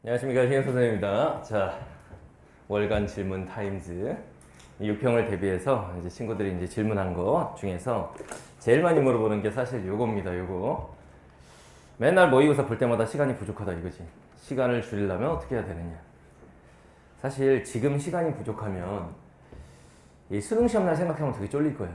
안녕하십니까, 신현 선생님입니다. 자, 월간 질문 타임즈 6평을 대비해서 이제 친구들이 이제 질문한 거 중에서 제일 많이 물어보는 게 사실 요겁니다. 요거 맨날 모의고사 볼 때마다 시간이 부족하다 이거지. 시간을 줄이려면 어떻게 해야 되느냐. 사실 지금 시간이 부족하면 이 수능 시험날 생각하면 되게 쫄릴 거야.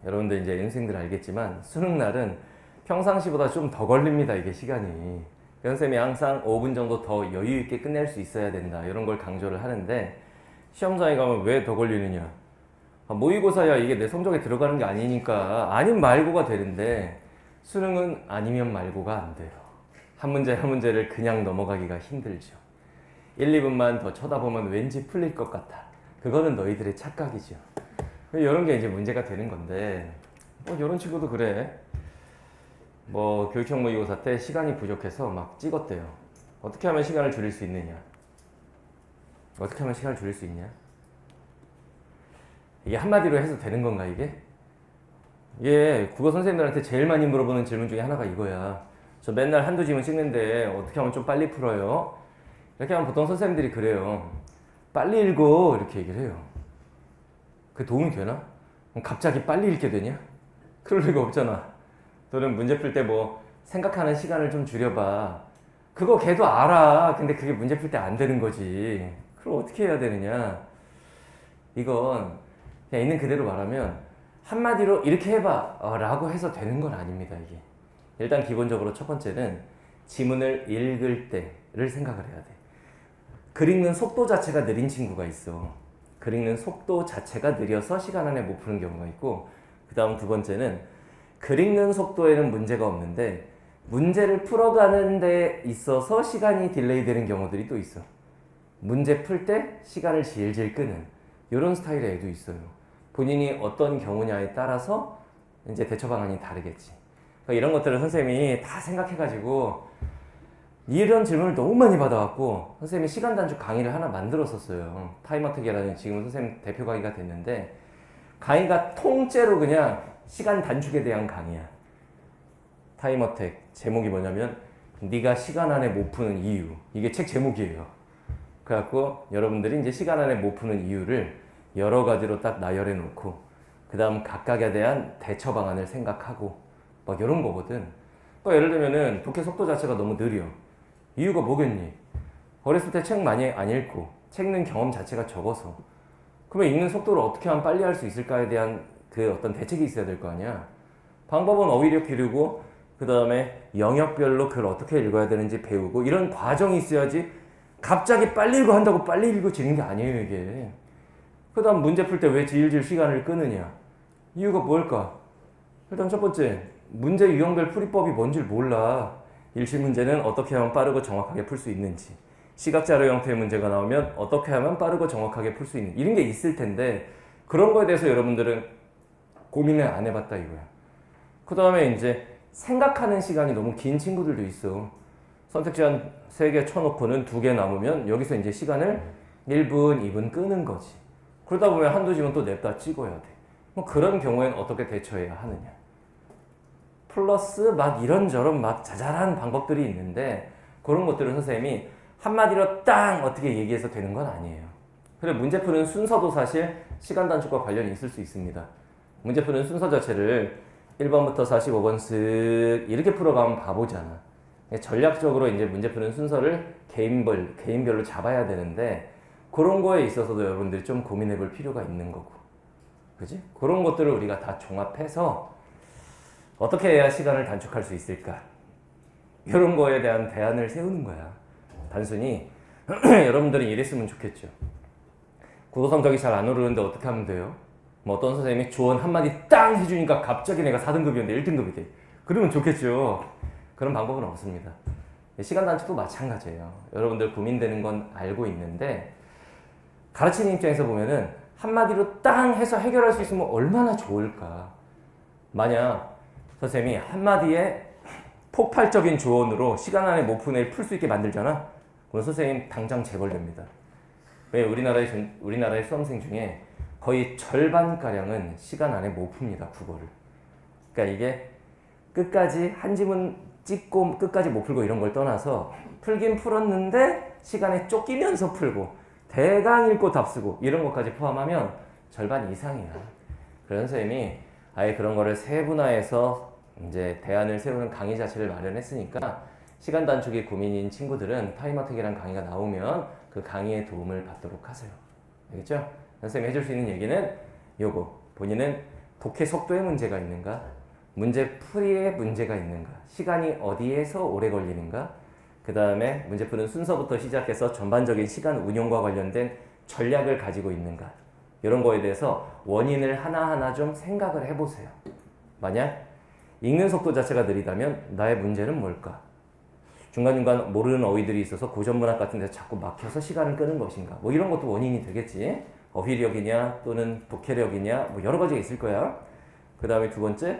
여러분들 이제 연생들 알겠지만 수능 날은 평상시보다 좀 더 걸립니다. 이게 시간이. 선생님이 항상 5분 정도 더 여유 있게 끝낼 수 있어야 된다 이런 걸 강조를 하는데 시험장에 가면 왜 더 걸리느냐. 모의고사야 이게 내 성적에 들어가는 게 아니니까 아님 말고가 되는데 수능은 아니면 말고가 안 돼요. 한 문제 한 문제를 그냥 넘어가기가 힘들죠. 1, 2분만 더 쳐다보면 왠지 풀릴 것 같아. 그거는 너희들의 착각이죠. 이런 게 이제 문제가 되는 건데 이런 친구도 그래. 교육형 모의고사 때 시간이 부족해서 막 찍었대요. 어떻게 하면 시간을 줄일 수 있느냐? 어떻게 하면 시간을 줄일 수 있냐? 이게 한마디로 해서 되는 건가 이게? 이게 국어 선생님들한테 제일 많이 물어보는 질문 중에 하나가 이거야. 저 맨날 한두 지문 찍는데 어떻게 하면 좀 빨리 풀어요? 이렇게 하면 보통 선생님들이 그래요. 빨리 읽어 이렇게 얘기를 해요. 그 도움이 되나? 갑자기 빨리 읽게 되냐? 그럴 리가 없잖아. 또는 문제 풀 때 생각하는 시간을 좀 줄여봐. 그거 걔도 알아. 근데 그게 문제 풀 때 안 되는 거지. 그럼 어떻게 해야 되느냐? 이건 그냥 있는 그대로 말하면 한마디로 이렇게 해봐 라고 해서 되는 건 아닙니다. 이게 일단 기본적으로 첫 번째는 지문을 읽을 때를 생각을 해야 돼. 글 읽는 속도 자체가 느린 친구가 있어. 글 읽는 속도 자체가 느려서 시간 안에 못 푸는 경우가 있고, 그 다음 두 번째는 글 읽는 속도에는 문제가 없는데 문제를 풀어가는 데 있어서 시간이 딜레이 되는 경우들이 또 있어. 문제 풀 때 시간을 질질 끄는 이런 스타일의 애도 있어요. 본인이 어떤 경우냐에 따라서 이제 대처 방안이 다르겠지. 그러니까 이런 것들을 선생님이 다 생각해가지고 이런 질문을 너무 많이 받아갖고 선생님이 시간 단축 강의를 하나 만들었었어요. 타임어택이라는 지금 선생님 대표 강의가 됐는데 강의가 통째로 그냥 시간 단축에 대한 강의야. 타임어택 제목이 뭐냐면 네가 시간 안에 못 푸는 이유. 이게 책 제목이에요. 그래갖고 여러분들이 이제 시간 안에 못 푸는 이유를 여러 가지로 딱 나열해 놓고 그 다음 각각에 대한 대처 방안을 생각하고 이런 거거든. 예를 들면은 독해 속도 자체가 너무 느려. 이유가 뭐겠니? 어렸을 때 책 많이 안 읽고 책 읽는 경험 자체가 적어서. 그러면 읽는 속도를 어떻게 하면 빨리 할 수 있을까에 대한 그 어떤 대책이 있어야 될 거 아니야. 방법은 어휘력 기르고 그 다음에 영역별로 글 어떻게 읽어야 되는지 배우고 이런 과정이 있어야지 갑자기 빨리 읽어 한다고 빨리 읽어지는 게 아니에요 이게. 그 다음 문제 풀 때 왜 질질 시간을 끄느냐. 이유가 뭘까? 일단 첫 번째, 문제 유형별 풀이법이 뭔지 몰라. 일시 문제는 어떻게 하면 빠르고 정확하게 풀 수 있는지, 시각자료 형태의 문제가 나오면 어떻게 하면 빠르고 정확하게 풀 수 있는 이런 게 있을 텐데 그런 거에 대해서 여러분들은 고민을 안 해봤다 이거야. 그 다음에 이제 생각하는 시간이 너무 긴 친구들도 있어. 선택지 한 3개 쳐놓고는 2개 남으면 여기서 이제 시간을 1분, 2분 끄는 거지. 그러다 보면 한두 지문 또 냅다 찍어야 돼. 그런 경우에는 어떻게 대처해야 하느냐. 플러스 이런저런 자잘한 방법들이 있는데 그런 것들은 선생님이 한마디로 땅 어떻게 얘기해서 되는 건 아니에요. 그래 문제 푸는 순서도 사실 시간 단축과 관련이 있을 수 있습니다. 문제 푸는 순서 자체를 1번부터 45번 쓱 이렇게 풀어가면 바보잖아. 전략적으로 이제 문제 푸는 순서를 개인별로 잡아야 되는데 그런 거에 있어서도 여러분들이 좀 고민해 볼 필요가 있는 거고. 그지? 그런 것들을 우리가 다 종합해서 어떻게 해야 시간을 단축할 수 있을까? 이런 거에 대한 대안을 세우는 거야. 단순히 여러분들이 이랬으면 좋겠죠. 국어 성적이 잘 안 오르는데 어떻게 하면 돼요? 어떤 선생님이 조언 한마디 땅 해주니까 갑자기 내가 4등급이었는데 1등급이 돼. 그러면 좋겠죠. 그런 방법은 없습니다. 시간 단축도 마찬가지예요. 여러분들 고민되는 건 알고 있는데 가르치는 입장에서 보면은 한마디로 땅 해서 해결할 수 있으면 얼마나 좋을까. 만약 선생님이 한마디에 폭발적인 조언으로 시간 안에 못 푸는 애를 풀 수 있게 만들잖아. 그럼 선생님 당장 재벌됩니다. 왜 우리나라의 수험생 중에 거의 절반가량은 시간 안에 못 풉니다, 국어를. 그러니까 이게 끝까지 한 지문 찍고 끝까지 못 풀고 이런 걸 떠나서 풀긴 풀었는데 시간에 쫓기면서 풀고 대강 읽고 답 쓰고 이런 것까지 포함하면 절반 이상이야. 그런 선생님이 아예 그런 거를 세분화해서 이제 대안을 세우는 강의 자체를 마련했으니까 시간 단축이 고민인 친구들은 타임어택이라는 강의가 나오면 그 강의의 도움을 받도록 하세요. 알겠죠? 선생님이 해줄 수 있는 얘기는 요거. 본인은 독해 속도에 문제가 있는가? 문제 풀이에 문제가 있는가? 시간이 어디에서 오래 걸리는가? 그 다음에 문제 푸는 순서부터 시작해서 전반적인 시간 운용과 관련된 전략을 가지고 있는가? 이런 거에 대해서 원인을 하나하나 좀 생각을 해보세요. 만약 읽는 속도 자체가 느리다면 나의 문제는 뭘까? 중간중간 모르는 어휘들이 있어서 고전문학 같은 데서 자꾸 막혀서 시간을 끄는 것인가? 뭐 이런 것도 원인이 되겠지. 어휘력이냐 또는 독해력이냐 뭐 여러 가지가 있을 거야. 그 다음에 두 번째,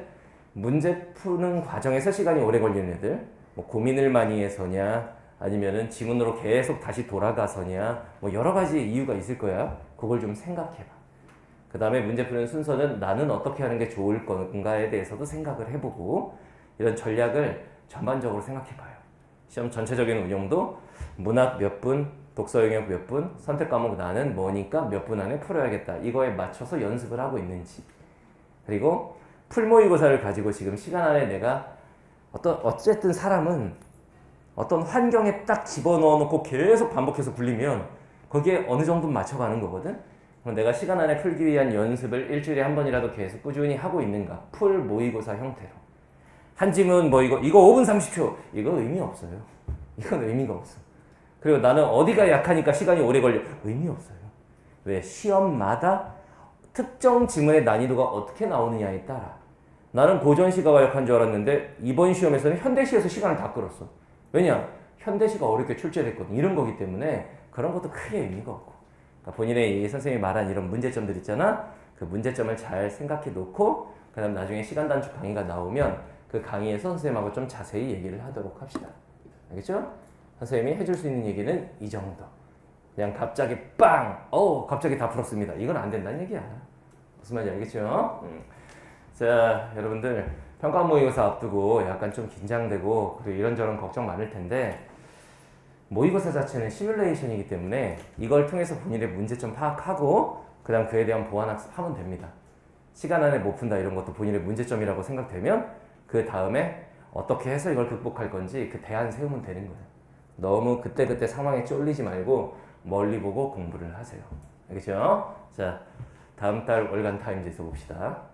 문제 푸는 과정에서 시간이 오래 걸리는 애들, 뭐 고민을 많이 해서냐 아니면은 지문으로 계속 다시 돌아가서냐 뭐 여러 가지 이유가 있을 거야. 그걸 좀 생각해봐. 그 다음에 문제 푸는 순서는 나는 어떻게 하는 게 좋을 건가에 대해서도 생각을 해보고 이런 전략을 전반적으로 생각해봐요. 시험 전체적인 운영도 문학 몇 분, 독서 영역 몇 분, 선택 과목 나는 뭐니까 몇 분 안에 풀어야겠다. 이거에 맞춰서 연습을 하고 있는지. 그리고 풀모의고사를 가지고 지금 시간 안에 내가 어쨌든 사람은 어떤 환경에 딱 집어넣어 놓고 계속 반복해서 굴리면 거기에 어느 정도 맞춰가는 거거든. 그럼 내가 시간 안에 풀기 위한 연습을 일주일에 한 번이라도 계속 꾸준히 하고 있는가? 풀 모의고사 형태로. 한 지문 뭐 이거 5분 30초 이거 의미 없어요. 이건 의미가 없어. 그리고 나는 어디가 약하니까 시간이 오래 걸려. 의미 없어요. 왜? 시험마다 특정 지문의 난이도가 어떻게 나오느냐에 따라. 나는 고전시가가 약한 줄 알았는데 이번 시험에서는 현대시에서 시간을 다 끌었어. 왜냐? 현대시가 어렵게 출제됐거든. 이런 거기 때문에 그런 것도 크게 의미가 없고. 그러니까 본인의 이 선생님이 말한 이런 문제점들 있잖아. 그 문제점을 잘 생각해 놓고 그 다음 나중에 시간 단축 강의가 나오면 그 강의에서 선생님하고 좀 자세히 얘기를 하도록 합시다. 알겠죠? 선생님이 해줄 수 있는 얘기는 이 정도. 그냥 갑자기 빵! 갑자기 다 풀었습니다. 이건 안 된다는 얘기야. 무슨 말인지 알겠죠? 자, 여러분들 평가 모의고사 앞두고 약간 좀 긴장되고 그리고 이런저런 걱정 많을 텐데 모의고사 자체는 시뮬레이션이기 때문에 이걸 통해서 본인의 문제점 파악하고 그 다음 그에 대한 보완학습하면 됩니다. 시간 안에 못 푼다 이런 것도 본인의 문제점이라고 생각되면 그 다음에 어떻게 해서 이걸 극복할 건지 그 대안 세우면 되는 거예요. 너무 그때그때 상황에 쫄리지 말고 멀리 보고 공부를 하세요. 알겠죠? 자, 다음 달 월간 타임즈에서 봅시다.